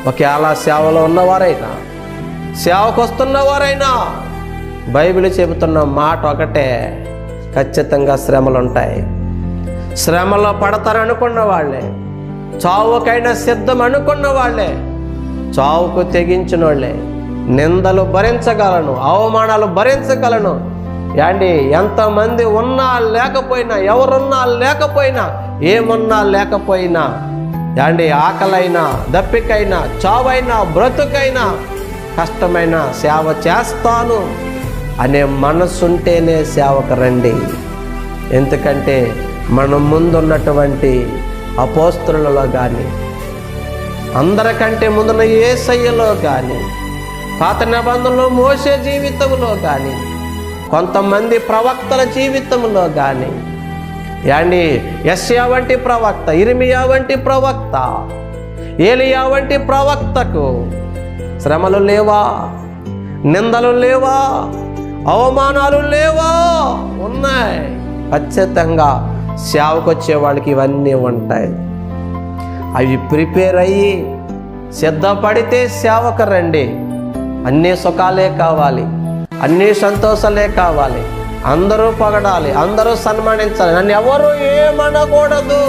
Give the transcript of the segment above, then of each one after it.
ఒకవేళ సేవలో ఉన్నవారైనా, సేవకు వస్తున్నవారైనా బైబిల్ చెబుతున్న మాట ఒకటే, ఖచ్చితంగా శ్రమలు ఉంటాయి. శ్రమలో పడతారనుకున్న వాళ్ళే, చావుకైనా సిద్ధం అనుకున్న వాళ్ళే, చావుకు తెగించిన వాళ్ళే, నిందలు భరించగలను, అవమానాలు భరించగలను. యాండి ఎంతమంది ఉన్నా లేకపోయినా, ఎవరున్నా లేకపోయినా, ఏమున్నా లేకపోయినా, యాండి ఆకలైనా, దప్పికైనా, చావైనా, బ్రతుకైనా, కష్టమైన సేవ చేస్తాను అనే మనసుంటేనే సేవకు రండి. ఎందుకంటే మన ముందున్నటువంటి అపోస్తలులలో కానీ, అందరికంటే ముందున్న యేసయ్యలో కానీ, పాత నిబంధనలో మోసే జీవితంలో కానీ, కొంతమంది ప్రవక్తల జీవితంలో కానీ, యాండి యెషయా వంటి ప్రవక్త, ఇర్మియా వంటి ప్రవక్త, ఏలియా వంటి ప్రవక్తకు శ్రమలు లేవా? నిందలు లేవా? అవమానాలు లేవా? ఉన్నాయి. ఖచ్చితంగా సేవకు వచ్చే వాళ్ళకి ఇవన్నీ ఉంటాయి. అవి ప్రిపేర్ అయ్యి సిద్ధపడితే సేవకు రండి. అన్నీ సుఖాలే కావాలి, అన్నీ సంతోషాలే కావాలి, అందరూ పొగడాలి, అందరూ సన్మానించాలి, నన్ను ఎవరు ఏమనకూడదు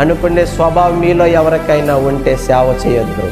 అనుకునే స్వభావం మీలో ఎవరికైనా ఉంటే సేవ చేయొద్దు.